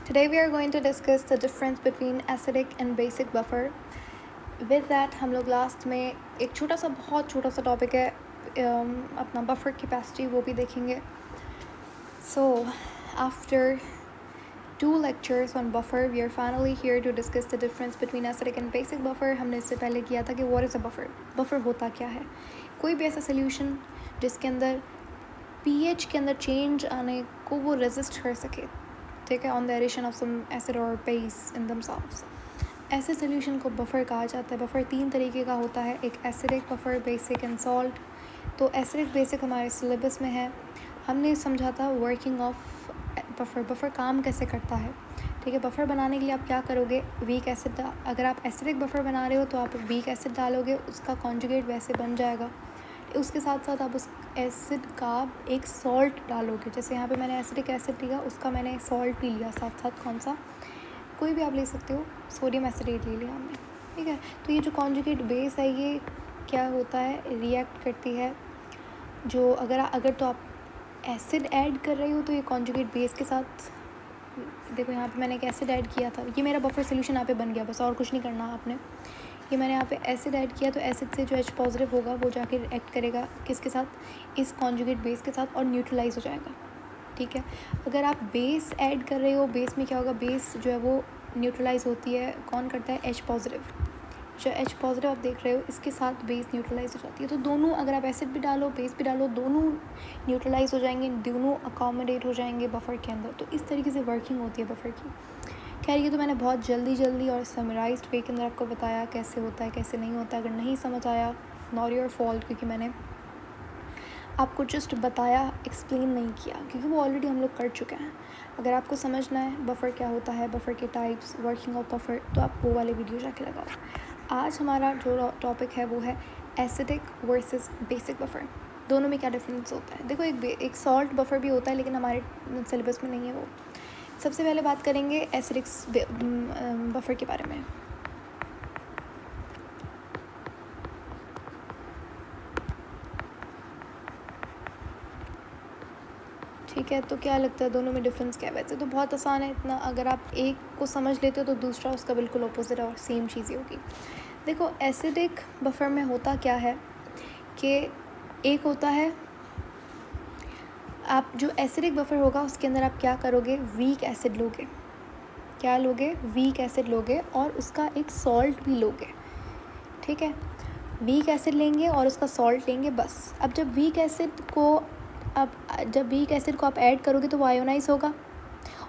Today we are going to discuss the difference between acidic and basic buffer. With that हम लोग last में एक छोटा सा बहुत छोटा सा टॉपिक है अपना बफर कैपेसिटी वो भी देखेंगे. So after 2 lectures on buffer we are finally here to discuss the difference between acidic and basic buffer. हमने इससे पहले किया था कि what is a buffer, buffer होता क्या है. कोई भी ऐसा सोल्यूशन जिसके अंदर pH के अंदर चेंज आने को वो रेजिस्ट कर सके, ठीक है, on the addition of some acid और बेस इन दमसेल्व्स. ऐसे सोल्यूशन को बफर कहा जाता है. बफर 3 तरीके का होता है, एक acidic buffer, basic and salt. तो एसिडिक बेसिक हमारे सिलेबस में है. हमने समझा था वर्किंग ऑफ बफर, बफर काम कैसे करता है, ठीक है. बफर बनाने के लिए आप क्या करोगे, वीक एसिड, अगर आप एसिडिक बफर बना रहे हो तो आप वीक एसिड डालोगे, उसका कॉन्जुगेट वैसे बन जाएगा. उसके साथ साथ आप उस एसिड का एक सॉल्ट डालोगे. जैसे यहाँ पे मैंने एसिडिक एसिड लिया, उसका मैंने सॉल्ट भी लिया साथ साथ. कौन सा, कोई भी आप ले सकते हो. सोडियम एसिडेट ले लिया हमने, ठीक है. तो ये जो कॉन्जुगेट बेस है ये क्या होता है, रिएक्ट करती है. जो अगर तो आप एसिड ऐड कर रहे हो तो ये कॉन्जुगेट बेस के साथ, देखो यहाँ पे मैंने एक एसिड ऐड किया था, ये मेरा बफर सोल्यूशन यहाँ पे बन गया, बस और कुछ नहीं करना आपने. ये मैंने यहाँ पे एसिड ऐड किया तो एसिड से जो H पॉजिटिव होगा वो जाके रिएक्ट करेगा किसके साथ, इस कॉन्जुगेट बेस के साथ, और न्यूट्रलाइज हो जाएगा, ठीक है. अगर आप बेस ऐड कर रहे हो, बेस में क्या होगा, बेस जो है वो न्यूट्रलाइज होती है, कौन करता है, H पॉजिटिव. जो H पॉजिटिव आप देख रहे हो इसके साथ बेस न्यूट्रलाइज हो जाती है. तो दोनों, अगर आप एसिड भी डालो बेस भी डालो, दोनों न्यूट्रलाइज हो जाएंगे, दोनों अकोमोडेट हो जाएंगे बफर के अंदर. तो इस तरीके से वर्किंग होती है बफर की. खैर ये तो मैंने बहुत जल्दी और समराइज्ड वे के अंदर आपको बताया कैसे होता है कैसे नहीं होता. अगर नहीं समझ आया, नॉट योर फॉल्ट, क्योंकि मैंने आपको जस्ट बताया, एक्सप्लेन नहीं किया, क्योंकि वो ऑलरेडी हम लोग कर चुके हैं. अगर आपको समझना है बफर क्या होता है, बफर के टाइप्स, वर्किंग ऑफ बफर, तो आप वो वाले वीडियो जाके लगाओ. आज हमारा जो टॉपिक है वो है एसिडिक वर्सेस बेसिक बफर. दोनों में क्या डिफरेंस होता है. देखो एक सॉल्ट बफर भी होता है लेकिन हमारे सिलेबस में नहीं है वो. सबसे पहले बात करेंगे एसिडिक बफर के बारे में. ठीक है, तो क्या लगता है दोनों में डिफरेंस क्या है. वैसे तो बहुत आसान है इतना, अगर आप एक को समझ लेते हो तो दूसरा उसका बिल्कुल अपोजिट है और सेम चीज़ ही होगी. देखो एसिडिक बफर में होता क्या है कि एक होता है, आप जो एसिडिक बफर होगा उसके अंदर आप क्या करोगे, वीक एसिड लोगे. क्या लोगे, वीक एसिड लोगे और उसका एक सॉल्ट भी लोगे, ठीक है. वीक एसिड लेंगे और उसका सॉल्ट लेंगे, बस. अब जब वीक एसिड को आप ऐड करोगे तो वो आयोनाइज होगा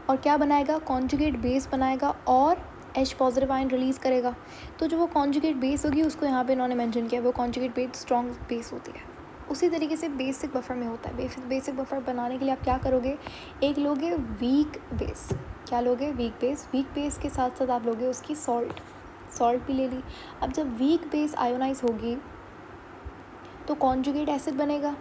और क्या बनाएगा, कॉन्जुगेट बेस बनाएगा और H पॉजिटिव आयन रिलीज़ करेगा. तो जो वो कॉन्जुगेट बेस होगी उसको यहाँ पे इन्होंने मेंशन किया, वो कॉन्जुगेट बेस स्ट्रॉन्ग बेस होती है. उसी तरीके से बेसिक बफर में होता है. बेसिक बफर बनाने के लिए आप क्या करोगे, एक लोगे वीक बेस. क्या लोगे, वीक बेस. वीक बेस के साथ साथ आप लोगे उसकी सॉल्ट भी ले ली. अब जब वीक बेस आयोनाइज होगी तो कॉन्जुगेट एसिड बनेगा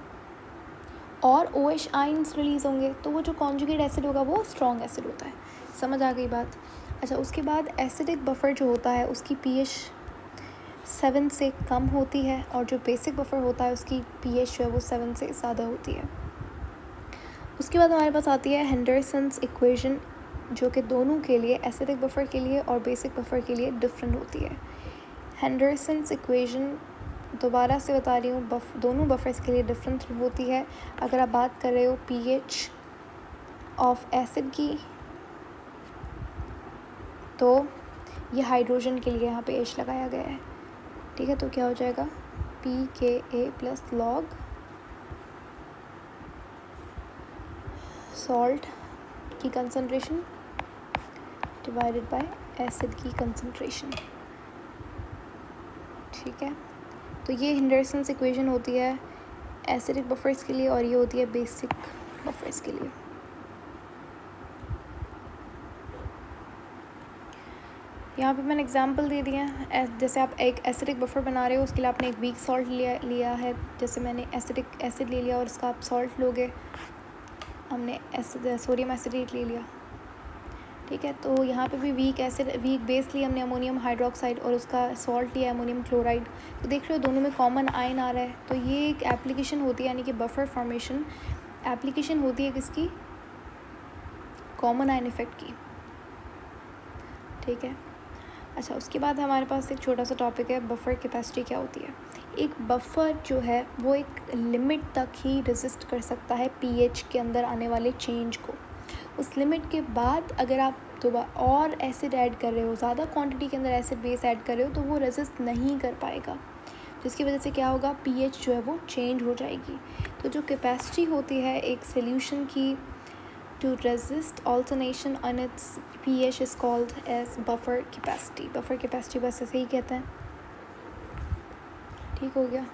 और OH आइंस रिलीज़ होंगे. तो वो जो कॉन्जुगेट एसिड होगा वो स्ट्रॉन्ग एसिड होता है. समझ आ गई बात. अच्छा, उसके बाद एसिडिक बफर जो होता है उसकी pH 7 से कम होती है और जो बेसिक बफर होता है उसकी pH जो है वो 7 से ज़्यादा होती है. उसके बाद हमारे पास आती है हेंडरसन्स इक्वेशन, जो कि दोनों के लिए, एसिडिक बफर के लिए और बेसिक बफर के लिए डिफरेंट होती है. हेंडरसन्स इक्वेशन दोबारा से बता रही हूँ, दोनों बफर्स के लिए डिफरेंट होती है. अगर आप बात कर रहे हो pH ऑफ एसिड की तो ये हाइड्रोजन के लिए यहाँ पे H लगाया गया है, ठीक है. तो क्या हो जाएगा, pKa प्लस लॉग सॉल्ट की कंसनट्रेशन डिवाइडेड बाय एसिड की कंसनट्रेशन, ठीक है. तो ये हेंडरसन्स इक्वेशन होती है एसिडिक बफर्स के लिए और ये होती है बेसिक बफर्स के लिए. यहाँ पे मैंने एग्जांपल दे दिए हैं. जैसे आप एक एसिडिक बफर बना रहे हो उसके लिए आपने एक वीक सॉल्ट लिया है. जैसे मैंने एसिडिक एसिड ले लिया और उसका आप सॉल्ट लोगे, हमने सोडियम एसिडेट ले लिया, ठीक है. तो यहाँ पे भी वीक बेस लिया हमने, अमोनियम हाइड्रोक्साइड, और उसका सॉल्ट लिया अमोनियम क्लोराइड. तो देख रहे हो दोनों में कॉमन आयन आ रहा है. तो ये एक एप्लीकेशन होती है, यानी कि बफर फॉर्मेशन एप्लीकेशन होती है किसकी, कॉमन आयन इफेक्ट की. ठीक है। अच्छा, उसके बाद हमारे पास एक छोटा सा टॉपिक है बफर कैपेसिटी क्या होती है। एक बफर जो है वो एक लिमिट तक ही रेजिस्ट कर सकता है पीएच के अंदर आने वाले चेंज को। उस लिमिट के बाद अगर आप दोबारा और एसिड ऐड कर रहे हो, ज़्यादा क्वांटिटी के अंदर एसिड बेस ऐड कर रहे हो, तो वो रेजिस्ट नहीं कर पाएगा, जिसकी वजह से क्या होगा, पीएच जो है वो चेंज हो जाएगी। तो जो कैपेसिटी होती है एक सॉल्यूशन की to resist alternation on its pH is called as buffer capacity। बस ऐसे ही कहते हैं। ठीक हो गया।